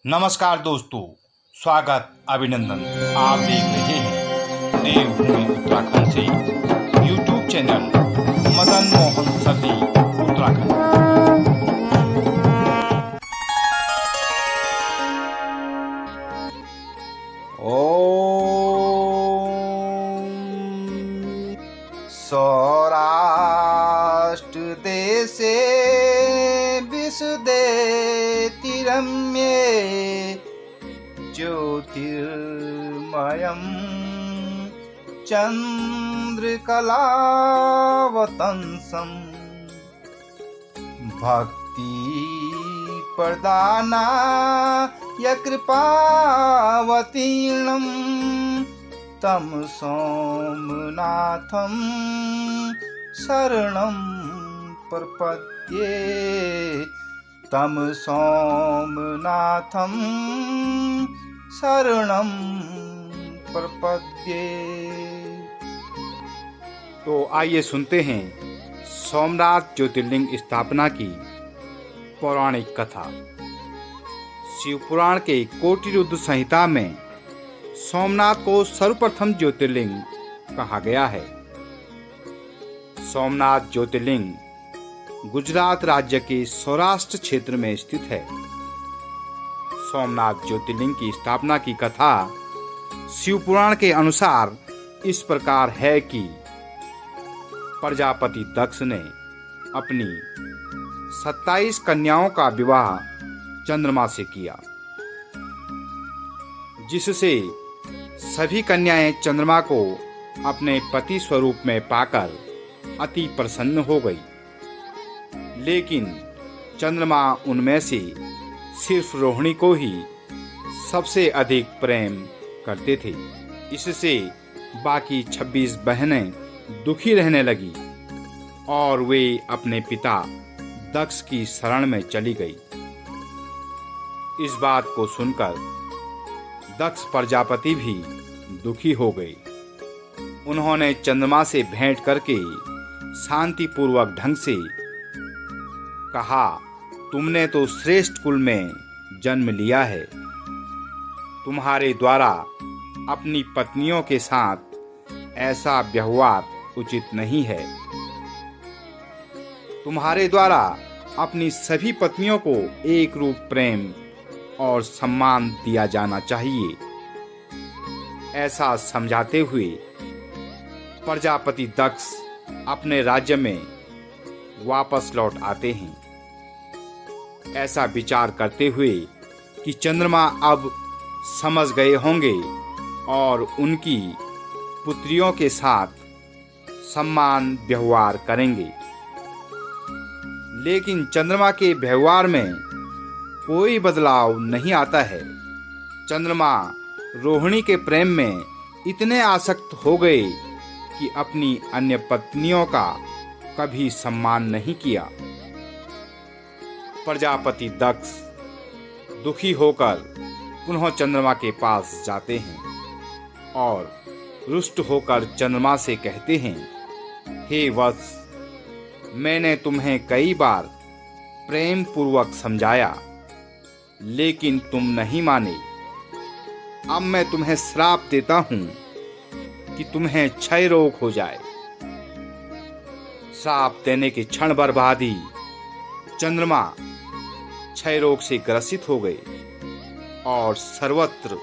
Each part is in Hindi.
नमस्कार दोस्तों, स्वागत अभिनंदन। आप देख रहे हैं देवभूमि उत्तराखंड से यूट्यूब चैनल मदन मोहन सती उत्तराखंड। ओम सौराष्ट्र देशे विशुदेतिरम्ये ज्योतिर्मयं चन्द्रकलावतंसं भक्ति प्रदानाय कृपावतीर्णं तं सोमनाथं शरणं प्रपद्ये। तं सोमनाथं शरणं प्रपद्ये। तो आइए सुनते हैं सोमनाथ ज्योतिर्लिंग स्थापना की पौराणिक कथा। शिवपुराण के कोटिरुद्र संहिता में सोमनाथ को सर्वप्रथम ज्योतिर्लिंग कहा गया है। सोमनाथ ज्योतिर्लिंग गुजरात राज्य के सौराष्ट्र क्षेत्र में स्थित है। सोमनाथ ज्योतिर्लिंग की स्थापना की कथा शिवपुराण के अनुसार इस प्रकार है कि प्रजापति दक्ष ने अपनी 27 कन्याओं का विवाह चंद्रमा से किया, जिससे सभी कन्याएं चंद्रमा को अपने पति स्वरूप में पाकर अति प्रसन्न हो गई। लेकिन चंद्रमा उनमें से सिर्फ रोहिणी को ही सबसे अधिक प्रेम करते थे। इससे बाकी 26 बहनें दुखी रहने लगी और वे अपने पिता दक्ष की शरण में चली गई। इस बात को सुनकर दक्ष प्रजापति भी दुखी हो गए। उन्होंने चंद्रमा से भेंट करके शांतिपूर्वक ढंग से कहा, तुमने तो श्रेष्ठ कुल में जन्म लिया है। तुम्हारे द्वारा अपनी पत्नियों के साथ ऐसा व्यवहार उचित नहीं है। तुम्हारे द्वारा अपनी सभी पत्नियों को एक रूप प्रेम और सम्मान दिया जाना चाहिए। ऐसा समझाते हुए प्रजापति दक्ष अपने राज्य में वापस लौट आते हैं, ऐसा विचार करते हुए कि चंद्रमा अब समझ गए होंगे और उनकी पुत्रियों के साथ सम्मान व्यवहार करेंगे। लेकिन चंद्रमा के व्यवहार में कोई बदलाव नहीं आता है। चंद्रमा रोहिणी के प्रेम में इतने आसक्त हो गए कि अपनी अन्य पत्नियों का कभी सम्मान नहीं किया। प्रजापति दक्ष दुखी होकर पुनः चंद्रमा के पास जाते हैं और रुष्ट होकर चंद्रमा से कहते हैं, हे वत्स, मैंने तुम्हें कई बार प्रेम पूर्वक समझाया, लेकिन तुम नहीं माने। अब मैं तुम्हें श्राप देता हूं कि तुम्हें क्षय रोग हो जाए। श्राप देने के क्षण भर बाद ही चंद्रमा क्षय रोग से ग्रसित हो गए और सर्वत्र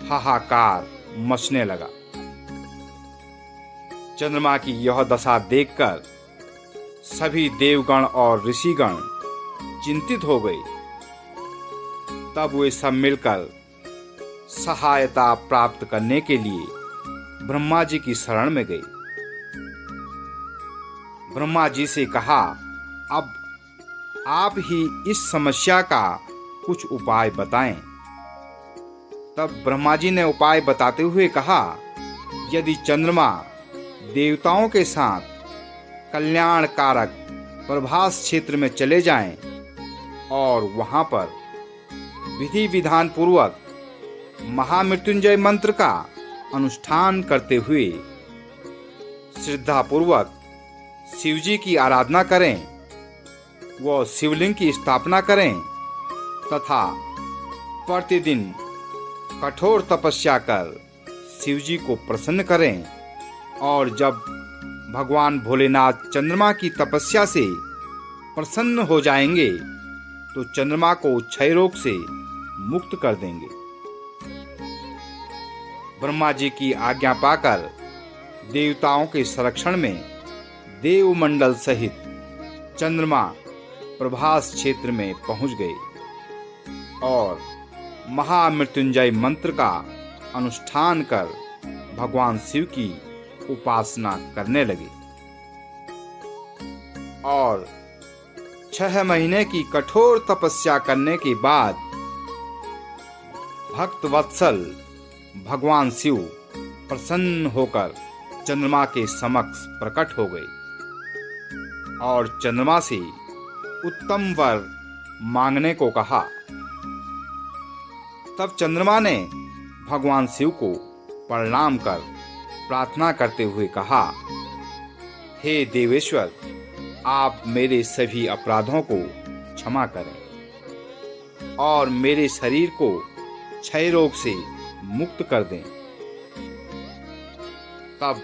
हाहाकार मचने लगा। चंद्रमा की यह दशा देखकर सभी देवगण और ऋषिगण चिंतित हो गए। तब वे सब मिलकर सहायता प्राप्त करने के लिए ब्रह्मा जी की शरण में गए। ब्रह्मा जी से कहा, अब आप ही इस समस्या का कुछ उपाय बताएं। तब ब्रह्मा जी ने उपाय बताते हुए कहा, यदि चंद्रमा देवताओं के साथ कल्याणकारक प्रभास क्षेत्र में चले जाएं और वहां पर विधि विधान पूर्वक महामृत्युंजय मंत्र का अनुष्ठान करते हुए श्रद्धापूर्वक शिवजी की आराधना करें, वो शिवलिंग की स्थापना करें तथा प्रतिदिन कठोर तपस्या कर शिव जी को प्रसन्न करें और जब भगवान भोलेनाथ चंद्रमा की तपस्या से प्रसन्न हो जाएंगे तो चंद्रमा को क्षय रोग से मुक्त कर देंगे। ब्रह्मा जी की आज्ञा पाकर देवताओं के संरक्षण में देवमंडल सहित चंद्रमा प्रभास क्षेत्र में पहुंच गए और महामृत्युंजय मंत्र का अनुष्ठान कर भगवान शिव की उपासना करने लगे और 6 महीने की कठोर तपस्या करने के बाद भक्त वत्सल भगवान शिव प्रसन्न होकर चंद्रमा के समक्ष प्रकट हो गए और चंद्रमा से उत्तम वर मांगने को कहा। तब चंद्रमा ने भगवान शिव को प्रणाम कर प्रार्थना करते हुए कहा, हे देवेश्वर, आप मेरे सभी अपराधों को क्षमा करें और मेरे शरीर को क्षय रोग से मुक्त कर दें। तब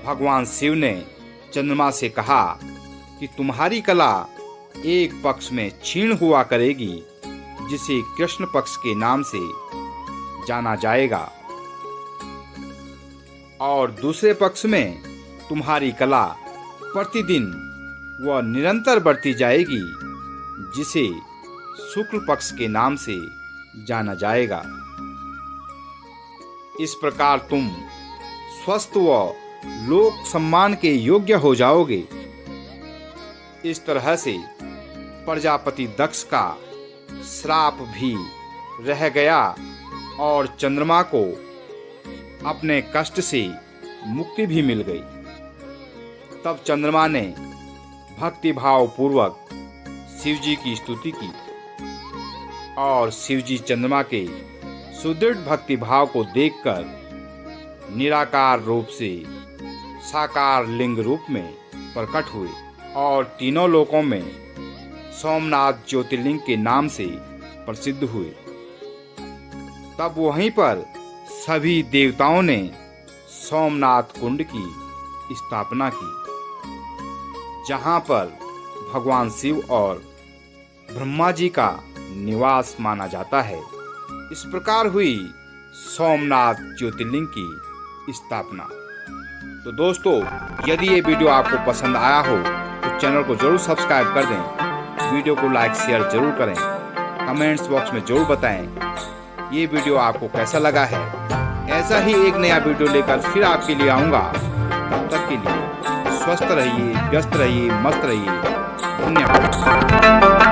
भगवान शिव ने चंद्रमा से कहा कि तुम्हारी कला एक पक्ष में क्षीण हुआ करेगी, जिसे कृष्ण पक्ष के नाम से जाना जाएगा, और दूसरे पक्ष में तुम्हारी कला प्रतिदिन व निरंतर बढ़ती जाएगी, जिसे शुक्ल पक्ष के नाम से जाना जाएगा। इस प्रकार तुम स्वस्थ व लोक सम्मान के योग्य हो जाओगे। इस तरह से प्रजापति दक्ष का श्राप भी रह गया और चंद्रमा को अपने कष्ट से मुक्ति भी मिल गई। तब चंद्रमा ने भक्ति भाव पूर्वक शिव जी की स्तुति की और शिव जी चंद्रमा के सुदृढ़ भक्ति भाव को देखकर निराकार रूप से साकार लिंग रूप में प्रकट हुए और तीनों लोकों में सोमनाथ ज्योतिर्लिंग के नाम से प्रसिद्ध हुए। तब वहीं पर सभी देवताओं ने सोमनाथ कुंड की स्थापना की, जहां पर भगवान शिव और ब्रह्मा जी का निवास माना जाता है। इस प्रकार हुई सोमनाथ ज्योतिर्लिंग की स्थापना। तो दोस्तों, यदि ये वीडियो आपको पसंद आया हो तो चैनल को जरूर सब्सक्राइब कर दें, वीडियो को लाइक शेयर जरूर करें, कमेंट्स बॉक्स में जरूर बताएं ये वीडियो आपको कैसा लगा है। ऐसा ही एक नया वीडियो लेकर फिर आपके लिए आऊँगा। तब तक के लिए स्वस्थ रहिए, व्यस्त रहिए, मस्त रहिए। धन्यवाद।